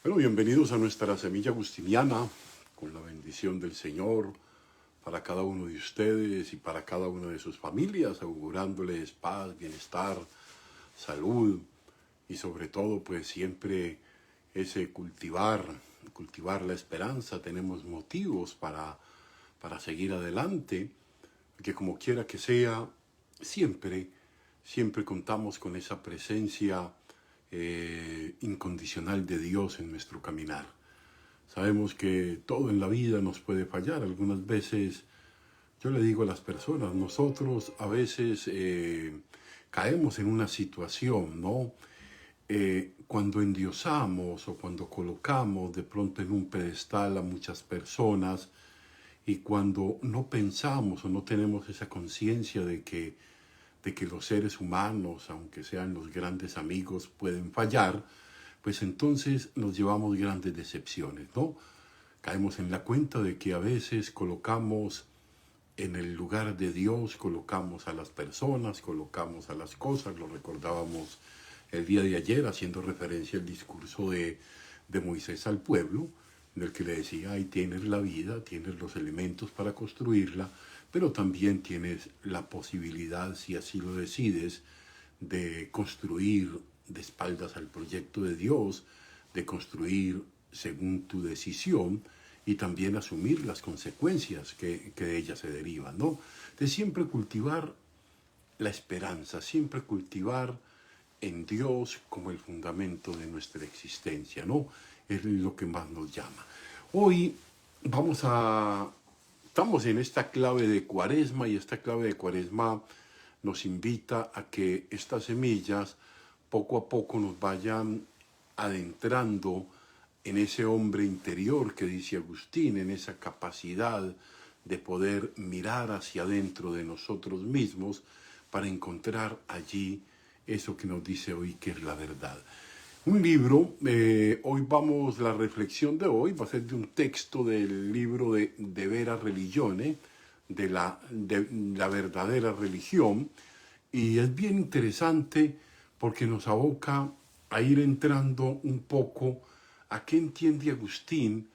Bueno, bienvenidos a nuestra semilla agustiniana, con la bendición del Señor para cada uno de ustedes y para cada una de sus familias, augurándoles paz, bienestar, salud y sobre todo pues siempre ese cultivar la esperanza. Tenemos motivos para seguir adelante, que como quiera que sea, siempre contamos con esa presencia incondicional de Dios en nuestro caminar. Sabemos que todo en la vida nos puede fallar. Algunas veces, yo le digo a las personas, nosotros a veces caemos en una situación, ¿no? Cuando endiosamos o cuando colocamos de pronto en un pedestal a muchas personas y cuando no pensamos o no tenemos esa conciencia de que los seres humanos, aunque sean los grandes amigos, pueden fallar, pues entonces nos llevamos grandes decepciones, ¿no? Caemos en la cuenta de que a veces colocamos en el lugar de Dios, colocamos a las personas, colocamos a las cosas. Lo recordábamos el día de ayer haciendo referencia al discurso de Moisés al pueblo, en el que le decía: ahí tienes la vida, tienes los elementos para construirla, pero también tienes la posibilidad, si así lo decides, de construir de espaldas al proyecto de Dios, de construir según tu decisión y también asumir las consecuencias que de ella se derivan, ¿no? De siempre cultivar la esperanza, siempre cultivar en Dios como el fundamento de nuestra existencia, ¿no? Es lo que más nos llama. Hoy estamos en esta clave de Cuaresma, y esta clave de Cuaresma nos invita a que estas semillas poco a poco nos vayan adentrando en ese hombre interior que dice Agustín, en esa capacidad de poder mirar hacia adentro de nosotros mismos para encontrar allí eso que nos dice hoy que es la verdad. Un libro, la reflexión de hoy va a ser de un texto del libro de Vera Religione, de la verdadera religión, y es bien interesante porque nos aboca a ir entrando un poco a qué entiende Agustín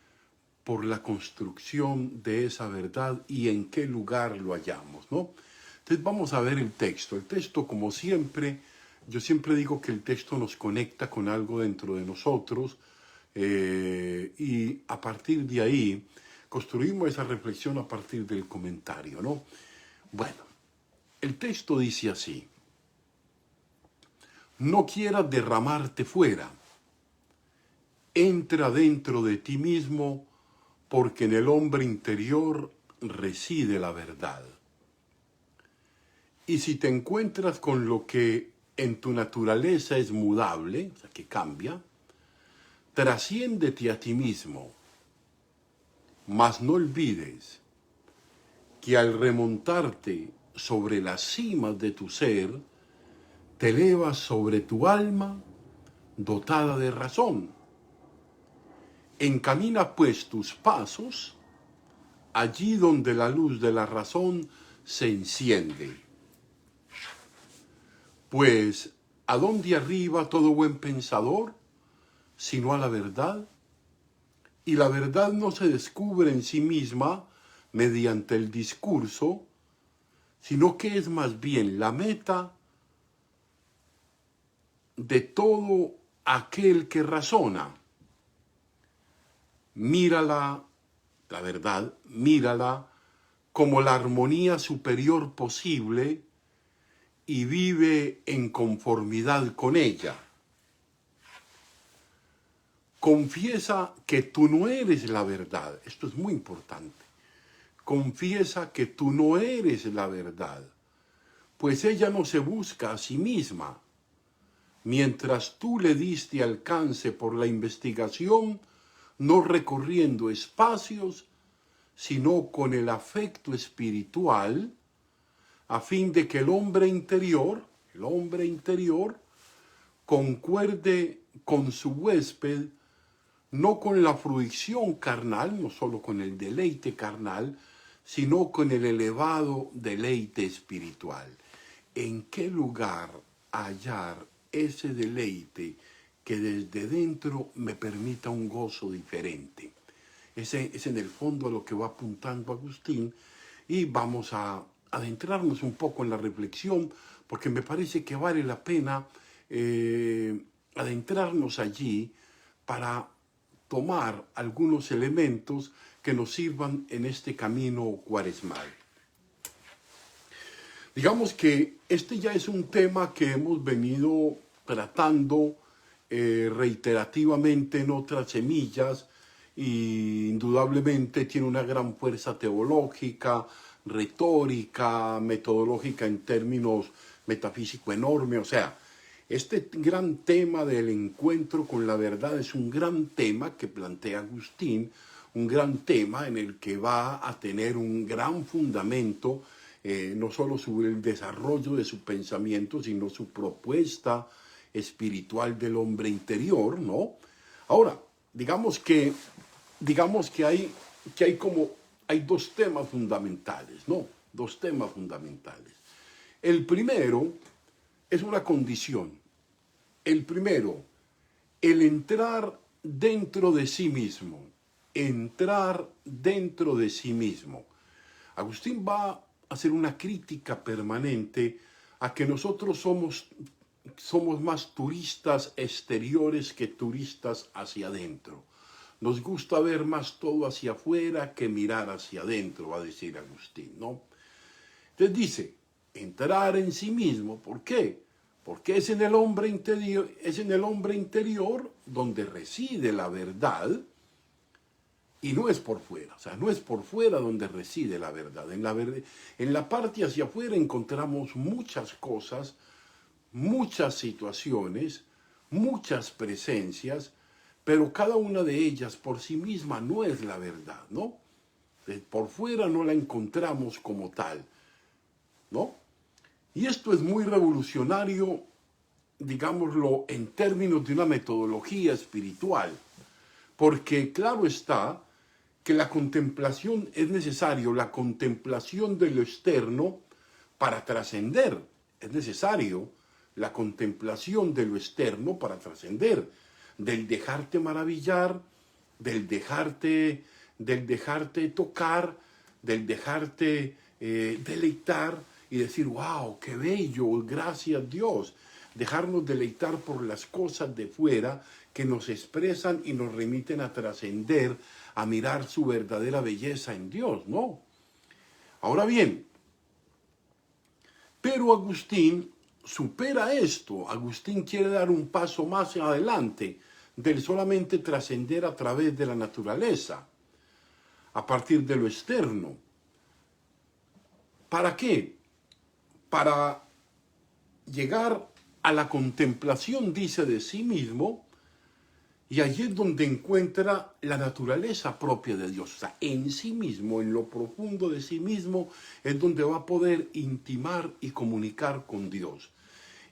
por la construcción de esa verdad y en qué lugar lo hallamos, ¿no? Entonces vamos a ver el texto. El texto, como siempre, yo siempre digo que el texto nos conecta con algo dentro de nosotros, y a partir de ahí construimos esa reflexión a partir del comentario, ¿no? Bueno, el texto dice así: no quieras derramarte fuera, entra dentro de ti mismo, porque en el hombre interior reside la verdad. Y si te encuentras con lo que en tu naturaleza es mudable, o sea, que cambia, trasciéndete a ti mismo, mas no olvides que al remontarte sobre las cimas de tu ser, te elevas sobre tu alma dotada de razón. Encamina pues tus pasos allí donde la luz de la razón se enciende. Pues, ¿a dónde arriba todo buen pensador, sino a la verdad? Y la verdad no se descubre en sí misma mediante el discurso, sino que es más bien la meta de todo aquel que razona. Mírala, la verdad, mírala como la armonía superior posible y vive en conformidad con ella. Confiesa que tú no eres la verdad. Esto es muy importante. Confiesa que tú no eres la verdad, pues ella no se busca a sí misma. Mientras tú le diste alcance por la investigación, no recorriendo espacios, sino con el afecto espiritual, a fin de que el hombre interior, concuerde con su huésped, no con la fruición carnal, no solo con el deleite carnal, sino con el elevado deleite espiritual. ¿En qué lugar hallar ese deleite que desde dentro me permita un gozo diferente. Ese es en el fondo a lo que va apuntando Agustín, y vamos a adentrarnos un poco en la reflexión, porque me parece que vale la pena adentrarnos allí para tomar algunos elementos que nos sirvan en este camino cuaresmal. Digamos que este ya es un tema que hemos venido tratando reiterativamente en otras semillas, y indudablemente tiene una gran fuerza teológica, retórica, metodológica en términos metafísico enorme. O sea, este gran tema del encuentro con la verdad es un gran tema que plantea Agustín, un gran tema en el que va a tener un gran fundamento, no solo sobre el desarrollo de su pensamiento, sino su propuesta espiritual del hombre interior, ¿no? Ahora, digamos que hay dos temas fundamentales, ¿no? Dos temas fundamentales. El primero es una condición. El primero, el entrar dentro de sí mismo. Entrar dentro de sí mismo. Agustín va a hacer una crítica permanente a que nosotros somos más turistas exteriores que turistas hacia adentro. Nos gusta ver más todo hacia afuera que mirar hacia adentro, va a decir Agustín, ¿no? Entonces dice, entrar en sí mismo. ¿Por qué? Porque es en el hombre interior donde reside la verdad, y no es por fuera. O sea, no es por fuera donde reside la verdad. En la parte hacia afuera encontramos muchas cosas, muchas situaciones, muchas presencias, pero cada una de ellas por sí misma no es la verdad, ¿no? Por fuera no la encontramos como tal, ¿no? Y esto es muy revolucionario, digámoslo, en términos de una metodología espiritual, porque claro está que la contemplación es necesario, la contemplación de lo externo para trascender. Es necesario la contemplación de lo externo para trascender, del dejarte maravillar, del dejarte tocar, del dejarte deleitar y decir, wow, qué bello, gracias Dios. Dejarnos deleitar por las cosas de fuera que nos expresan y nos remiten a trascender, a mirar su verdadera belleza en Dios, ¿no? Ahora bien, pero Agustín supera esto. Agustín quiere dar un paso más adelante del solamente trascender a través de la naturaleza, a partir de lo externo. ¿Para qué? Para llegar a la contemplación, dice, de sí mismo, y allí es donde encuentra la naturaleza propia de Dios. O sea, en sí mismo, en lo profundo de sí mismo, es donde va a poder intimar y comunicar con Dios.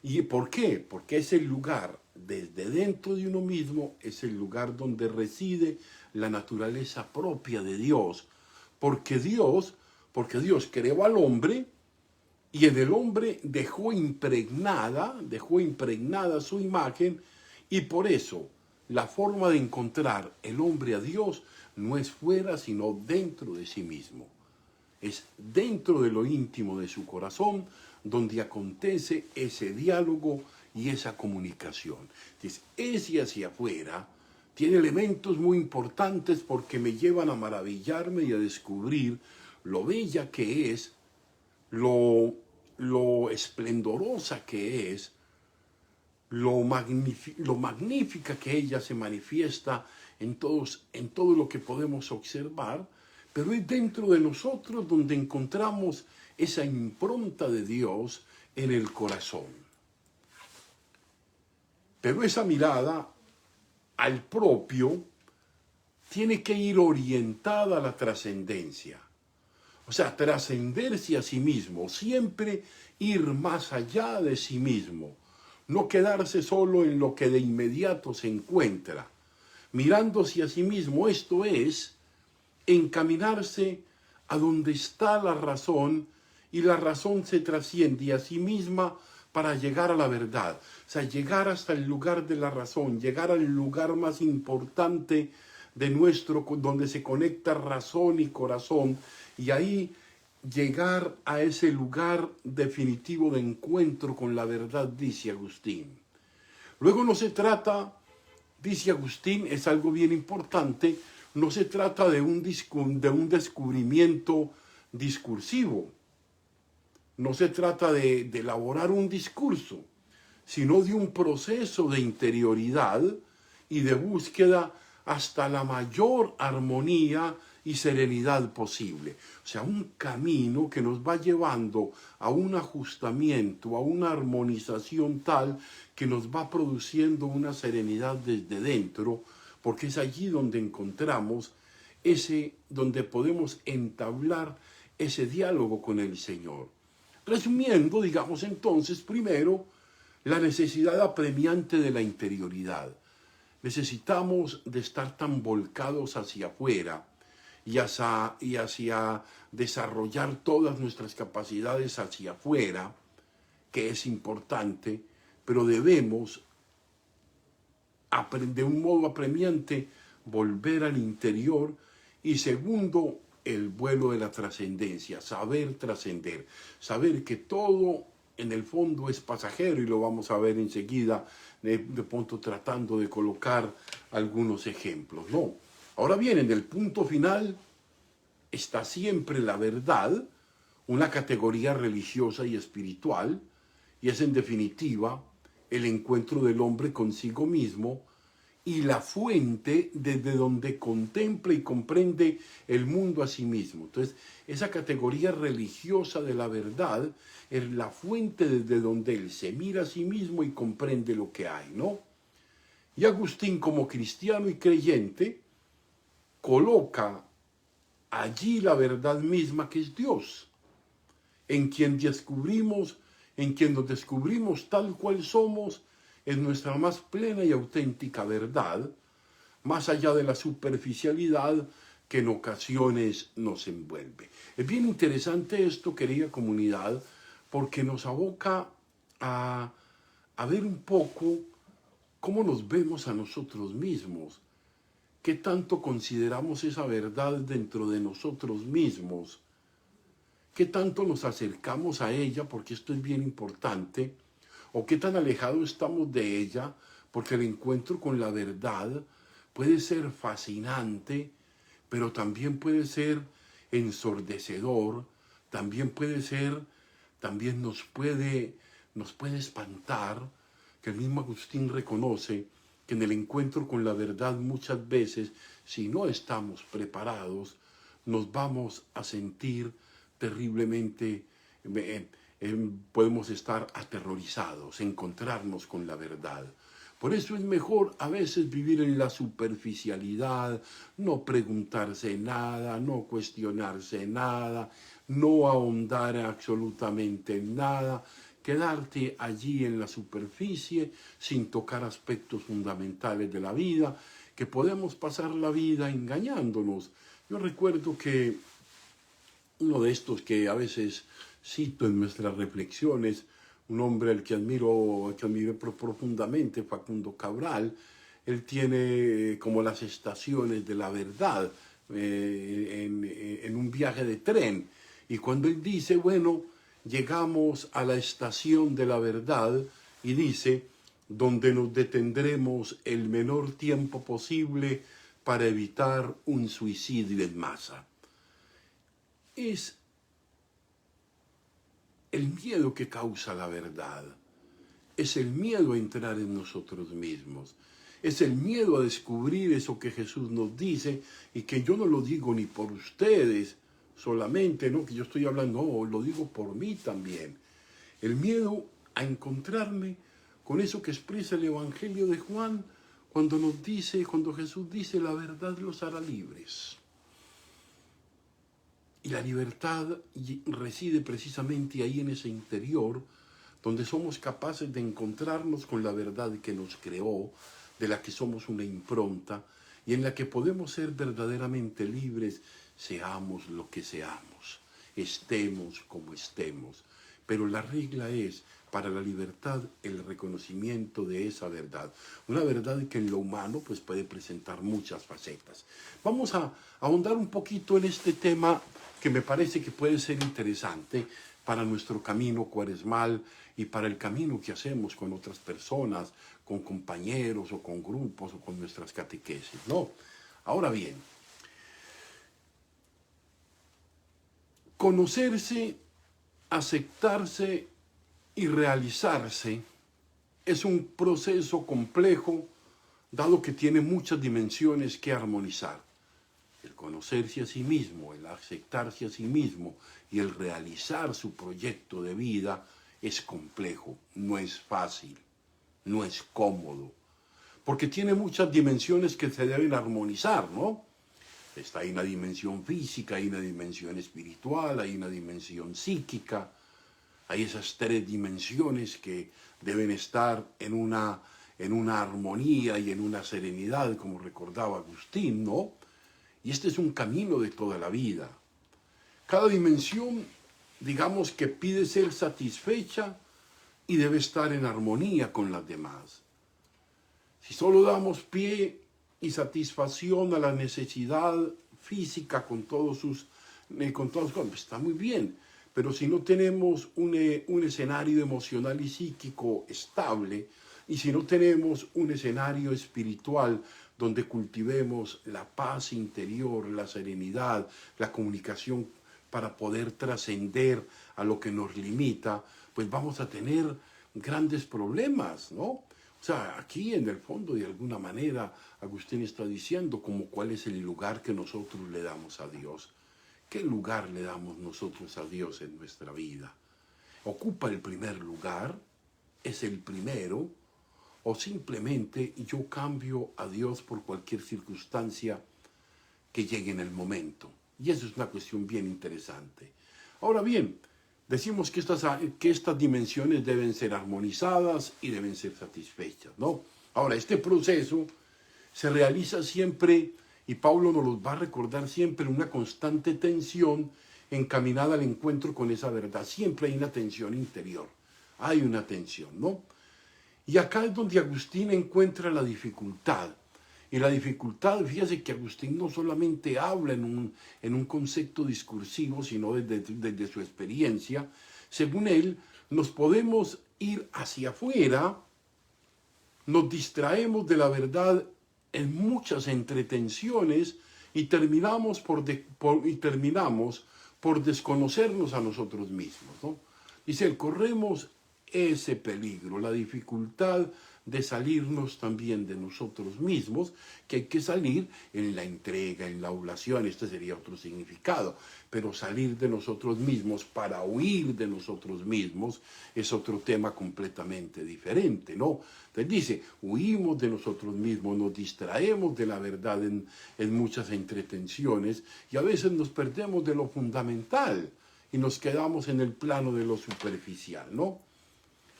¿Y por qué? Porque es el lugar, desde dentro de uno mismo, es el lugar donde reside la naturaleza propia de Dios. Porque Dios creó al hombre, y en el hombre dejó impregnada su imagen, y por eso la forma de encontrar el hombre a Dios no es fuera, sino dentro de sí mismo. Es dentro de lo íntimo de su corazón donde acontece ese diálogo y esa comunicación. Entonces, ese hacia afuera tiene elementos muy importantes porque me llevan a maravillarme y a descubrir lo bella que es, lo esplendorosa que es, lo magnífica que ella se manifiesta en todo lo que podemos observar, pero es dentro de nosotros donde encontramos esa impronta de Dios en el corazón. Pero esa mirada al propio tiene que ir orientada a la trascendencia. O sea, trascenderse a sí mismo, siempre ir más allá de sí mismo. No quedarse solo en lo que de inmediato se encuentra. Mirándose a sí mismo, esto es, encaminarse a donde está la razón, y la razón se trasciende a sí misma para llegar a la verdad. O sea, llegar hasta el lugar de la razón, llegar al lugar más importante de donde se conecta razón y corazón, y ahí llegar a ese lugar definitivo de encuentro con la verdad, dice Agustín. Luego no se trata, dice Agustín, es algo bien importante, no se trata de un descubrimiento discursivo, no se trata de elaborar un discurso, sino de un proceso de interioridad y de búsqueda hasta la mayor armonía y serenidad posible. O sea, un camino que nos va llevando a un ajustamiento, a una armonización tal que nos va produciendo una serenidad desde dentro, porque es allí donde encontramos donde podemos entablar ese diálogo con el Señor. Resumiendo, digamos entonces, primero, la necesidad apremiante de la interioridad. Necesitamos de estar tan volcados hacia afuera y hacia desarrollar todas nuestras capacidades hacia afuera, que es importante, pero debemos, de un modo apremiante, volver al interior. Y segundo, el vuelo de la trascendencia, saber trascender, saber que todo en el fondo es pasajero, y lo vamos a ver enseguida, de pronto tratando de colocar algunos ejemplos, ¿no? Ahora bien, en el punto final está siempre la verdad, una categoría religiosa y espiritual, y es en definitiva el encuentro del hombre consigo mismo y la fuente desde donde contempla y comprende el mundo a sí mismo. Entonces, esa categoría religiosa de la verdad es la fuente desde donde él se mira a sí mismo y comprende lo que hay, ¿no? Y Agustín, como cristiano y creyente, coloca allí la verdad misma, que es Dios, en quien nos descubrimos tal cual somos, en nuestra más plena y auténtica verdad, más allá de la superficialidad que en ocasiones nos envuelve. Es bien interesante esto, querida comunidad, porque nos aboca a ver un poco cómo nos vemos a nosotros mismos, qué tanto consideramos esa verdad dentro de nosotros mismos, qué tanto nos acercamos a ella, porque esto es bien importante, o qué tan alejados estamos de ella, porque el encuentro con la verdad puede ser fascinante, pero también puede ser ensordecedor, también nos puede espantar, que el mismo Agustín reconoce que en el encuentro con la verdad muchas veces, si no estamos preparados, nos vamos a sentir terriblemente, podemos estar aterrorizados, encontrarnos con la verdad. Por eso es mejor a veces vivir en la superficialidad, no preguntarse nada, no cuestionarse nada, no ahondar absolutamente en nada, quedarte allí en la superficie sin tocar aspectos fundamentales de la vida, que podemos pasar la vida engañándonos. Yo recuerdo que uno de estos que a veces cito en nuestras reflexiones, un hombre al que admiro profundamente, Facundo Cabral, él tiene como las estaciones de la verdad en un viaje de tren. Y cuando él dice, bueno, llegamos a la estación de la verdad, y dice, donde nos detendremos el menor tiempo posible para evitar un suicidio en masa. Es el miedo que causa la verdad, es el miedo a entrar en nosotros mismos, es el miedo a descubrir eso que Jesús nos dice, y que yo no lo digo ni por ustedes solamente, no que yo estoy hablando, no, lo digo por mí también. El miedo a encontrarme con eso que expresa el Evangelio de Juan cuando Jesús dice, la verdad los hará libres. Y la libertad reside precisamente ahí, en ese interior, donde somos capaces de encontrarnos con la verdad que nos creó, de la que somos una impronta, y en la que podemos ser verdaderamente libres, seamos lo que seamos, estemos como estemos. pero la regla es, para la libertad, el reconocimiento de esa verdad. Una verdad que en lo humano pues, puede presentar muchas facetas. Vamos a ahondar un poquito en este tema que me parece que puede ser interesante para nuestro camino cuaresmal y para el camino que hacemos con otras personas, con compañeros o con grupos o con nuestras catequesis, ¿no? Ahora bien, conocerse, aceptarse y realizarse es un proceso complejo, dado que tiene muchas dimensiones que armonizar. El conocerse a sí mismo, el aceptarse a sí mismo y el realizar su proyecto de vida es complejo, no es fácil, no es cómodo, porque tiene muchas dimensiones que se deben armonizar, ¿no? Está ahí una dimensión física, hay una dimensión espiritual, hay una dimensión psíquica, hay esas tres dimensiones que deben estar en una armonía y en una serenidad, como recordaba Agustín, ¿no? Y este es un camino de toda la vida. Cada dimensión, digamos que pide ser satisfecha y debe estar en armonía con las demás. Si solo damos pie y satisfacción a la necesidad física con todos sus pues está muy bien, pero si no tenemos un escenario emocional y psíquico estable, y si no tenemos un escenario espiritual donde cultivemos la paz interior, la serenidad, la comunicación para poder trascender a lo que nos limita, pues vamos a tener grandes problemas, ¿no? O sea, aquí en el fondo, de alguna manera, Agustín está diciendo como cuál es el lugar que nosotros le damos a Dios. ¿Qué lugar le damos nosotros a Dios en nuestra vida? ¿Ocupa el primer lugar? ¿Es el primero? ¿O simplemente yo cambio a Dios por cualquier circunstancia que llegue en el momento? Y eso es una cuestión bien interesante. Ahora bien, decimos que estas dimensiones deben ser armonizadas y deben ser satisfechas, ¿no? Ahora, este proceso se realiza siempre, y Pablo nos los va a recordar siempre, una constante tensión encaminada al encuentro con esa verdad. Siempre hay una tensión interior, hay una tensión, ¿no? Y acá es donde Agustín encuentra la dificultad. Y la dificultad, fíjese que Agustín no solamente habla en un concepto discursivo, sino desde su experiencia. Según él, nos podemos ir hacia afuera, nos distraemos de la verdad en muchas entretenciones y terminamos por desconocernos a nosotros mismos, ¿no? Dice él, corremos ese peligro, la dificultad de salirnos también de nosotros mismos, que hay que salir en la entrega, en la oblación, este sería otro significado, pero salir de nosotros mismos para huir de nosotros mismos es otro tema completamente diferente, ¿no? Entonces dice, huimos de nosotros mismos, nos distraemos de la verdad en muchas entretenciones y a veces nos perdemos de lo fundamental y nos quedamos en el plano de lo superficial, ¿no?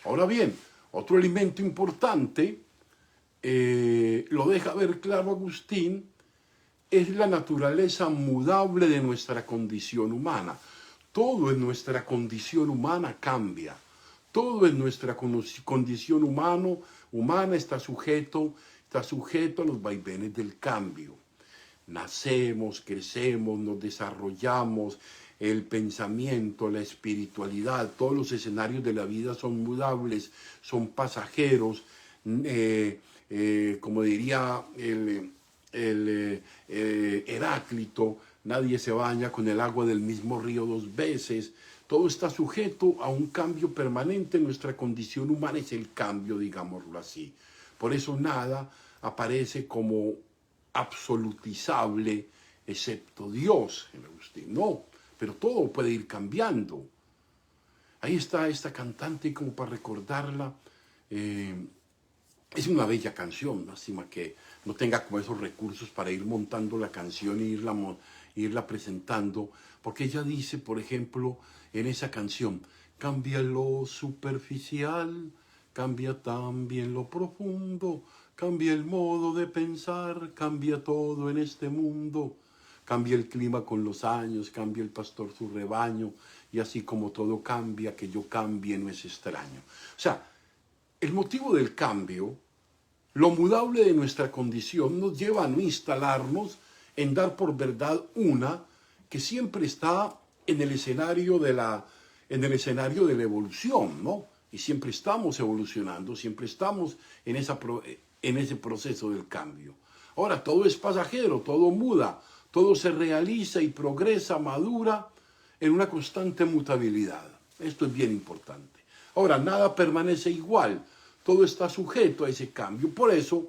Ahora bien, otro elemento importante, lo deja ver claro Agustín, es la naturaleza mudable de nuestra condición humana. Todo en nuestra condición humana cambia. Todo en nuestra condición humana está sujeto a los vaivenes del cambio. Nacemos, crecemos, nos desarrollamos, el pensamiento, la espiritualidad, todos los escenarios de la vida son mudables, son pasajeros, como diría Heráclito, nadie se baña con el agua del mismo río dos veces. Todo está sujeto a un cambio permanente. Nuestra condición humana es el cambio, digámoslo así. Por eso nada aparece como absolutizable, excepto Dios, en Agustín. No, pero todo puede ir cambiando. Ahí está esta cantante, como para recordarla. Es una bella canción, lástima que no tenga como esos recursos para ir montando la canción e irla presentando, porque ella dice, por ejemplo, en esa canción, cambia lo superficial, cambia también lo profundo, cambia el modo de pensar, cambia todo en este mundo, cambia el clima con los años, cambia el pastor su rebaño, y así como todo cambia, que yo cambie no es extraño. O sea, el motivo del cambio, lo mudable de nuestra condición, nos lleva a no instalarnos en dar por verdad una que siempre está en el escenario de la evolución, ¿no? Y siempre estamos evolucionando, siempre estamos en ese proceso del cambio. Ahora, todo es pasajero, todo muda, todo se realiza y progresa, madura en una constante mutabilidad. Esto es bien importante. Ahora, nada permanece igual, todo está sujeto a ese cambio. Por eso,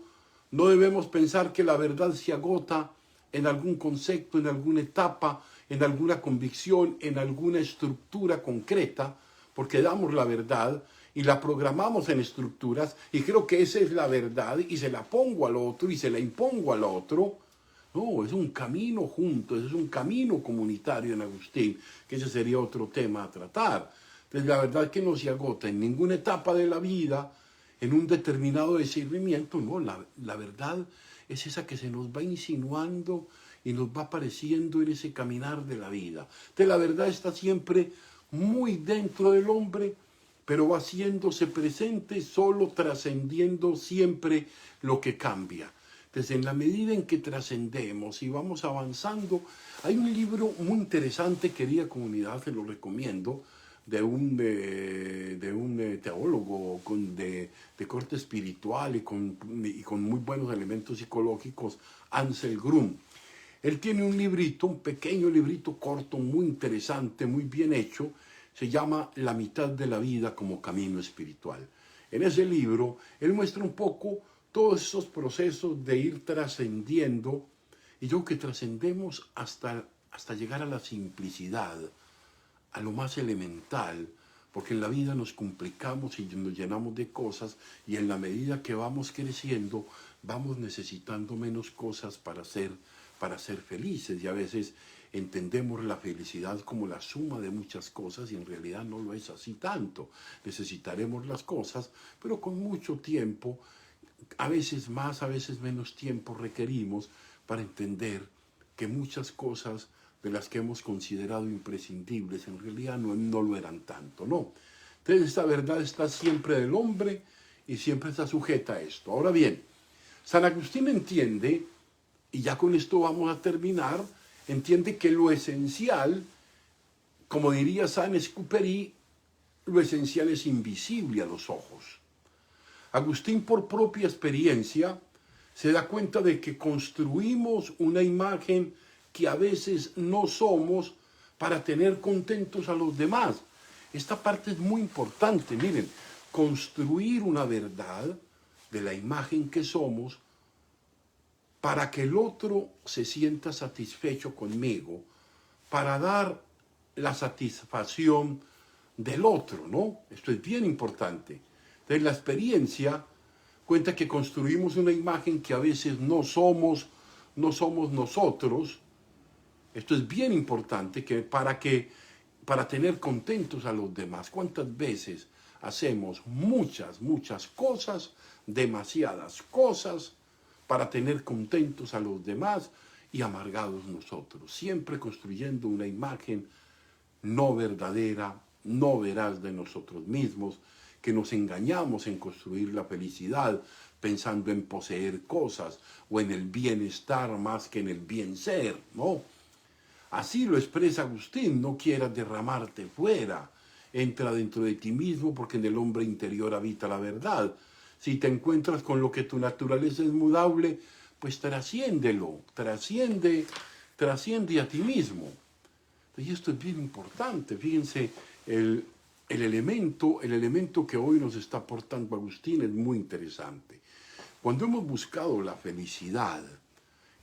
no debemos pensar que la verdad se agota en algún concepto, en alguna etapa, en alguna convicción, en alguna estructura concreta, porque damos la verdad y la programamos en estructuras y creo que esa es la verdad y se la pongo al otro y se la impongo al otro. No, es un camino junto, es un camino comunitario en Agustín, que ese sería otro tema a tratar. Entonces la verdad que no se agota en ninguna etapa de la vida, en un determinado discernimiento, no, la verdad es esa que se nos va insinuando y nos va apareciendo en ese caminar de la vida. Entonces la verdad está siempre muy dentro del hombre, pero va haciéndose presente, solo trascendiendo siempre lo que cambia. Entonces, en la medida en que trascendemos y vamos avanzando, hay un libro muy interesante, querida comunidad, se lo recomiendo, de un teólogo de corte espiritual y con muy buenos elementos psicológicos, Ansel Grum. Él tiene un librito, un pequeño librito corto, muy interesante, muy bien hecho, se llama La mitad de la vida como camino espiritual. En ese libro, él muestra un poco todos esos procesos de ir trascendiendo, y yo creo que trascendemos hasta llegar a la simplicidad, a lo más elemental, porque en la vida nos complicamos y nos llenamos de cosas, y en la medida que vamos creciendo, vamos necesitando menos cosas para ser felices, y a veces entendemos la felicidad como la suma de muchas cosas y en realidad no lo es así tanto. Necesitaremos las cosas, pero con mucho tiempo, a veces más, a veces menos tiempo requerimos para entender que muchas cosas de las que hemos considerado imprescindibles en realidad no lo eran tanto, ¿no? Entonces esta verdad está siempre del hombre y siempre está sujeta a esto. Ahora bien, San Agustín entiende, y ya con esto vamos a terminar, entiende que lo esencial, como diría Saint-Exupéry, lo esencial es invisible a los ojos. Agustín, por propia experiencia, se da cuenta de que construimos una imagen que a veces no somos para tener contentos a los demás. Esta parte es muy importante, miren, construir una verdad de la imagen que somos para que el otro se sienta satisfecho conmigo, para dar la satisfacción del otro, ¿no? Esto es bien importante. Entonces la experiencia cuenta que construimos una imagen que a veces no somos nosotros. Esto es bien importante para tener contentos a los demás. ¿Cuántas veces hacemos muchas cosas, demasiadas cosas, para tener contentos a los demás y amargados nosotros? Siempre construyendo una imagen no verdadera, no veraz de nosotros mismos, que nos engañamos en construir la felicidad pensando en poseer cosas o en el bienestar más que en el bien ser, ¿no? Así lo expresa Agustín: no quieras derramarte fuera, entra dentro de ti mismo, porque en el hombre interior habita la verdad. Si te encuentras con lo que tu naturaleza es mudable, pues trasciéndelo, trasciende a ti mismo. Y esto es bien importante. Fíjense, el elemento que hoy nos está aportando Agustín es muy interesante. Cuando hemos buscado la felicidad,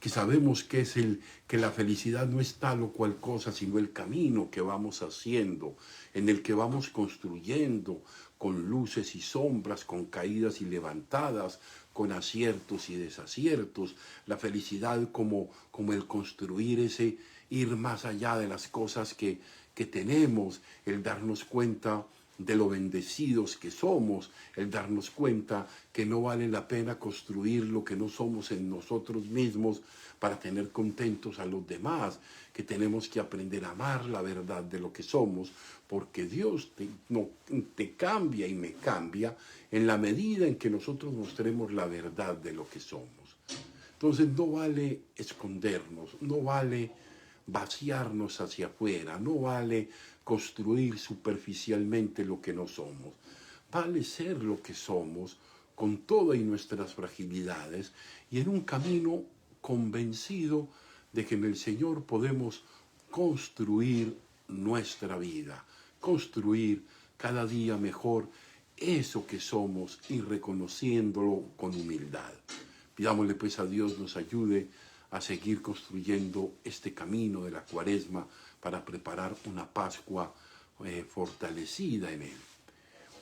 que sabemos que la felicidad no es tal o cual cosa, sino el camino que vamos haciendo, en el que vamos construyendo, con luces y sombras, con caídas y levantadas, con aciertos y desaciertos, la felicidad como el construir ir más allá de las cosas que tenemos, el darnos cuenta de lo bendecidos que somos, el darnos cuenta que no vale la pena construir lo que no somos en nosotros mismos para tener contentos a los demás, que tenemos que aprender a amar la verdad de lo que somos, porque Dios te cambia y me cambia en la medida en que nosotros mostremos la verdad de lo que somos. Entonces no vale escondernos, no vale vaciarnos hacia afuera, no vale construir superficialmente lo que no somos. Vale ser lo que somos con todas nuestras fragilidades y en un camino convencido de que en el Señor podemos construir nuestra vida, construir cada día mejor eso que somos y reconociéndolo con humildad. Pidámosle pues a Dios nos ayude a seguir construyendo este camino de la Cuaresma para preparar una Pascua fortalecida en Él.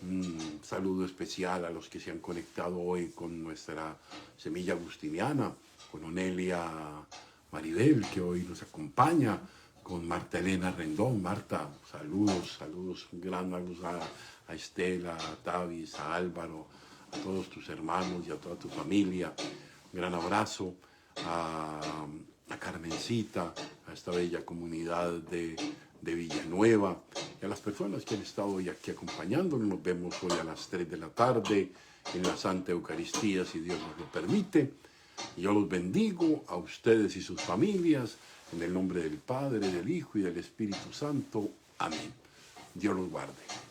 Un saludo especial a los que se han conectado hoy con nuestra semilla agustiniana, con Onelia Maribel, que hoy nos acompaña, con Marta Elena Rendón. Marta, saludos, un gran saludo a Estela, a Tavis, a Álvaro, a todos tus hermanos y a toda tu familia. Un gran abrazo a Carmencita, a esta bella comunidad de Villanueva, y a las personas que han estado hoy aquí acompañándonos. Nos vemos hoy a las 3 de la tarde en la Santa Eucaristía, si Dios nos lo permite. Y yo los bendigo a ustedes y sus familias, en el nombre del Padre, del Hijo y del Espíritu Santo. Amén. Dios los guarde.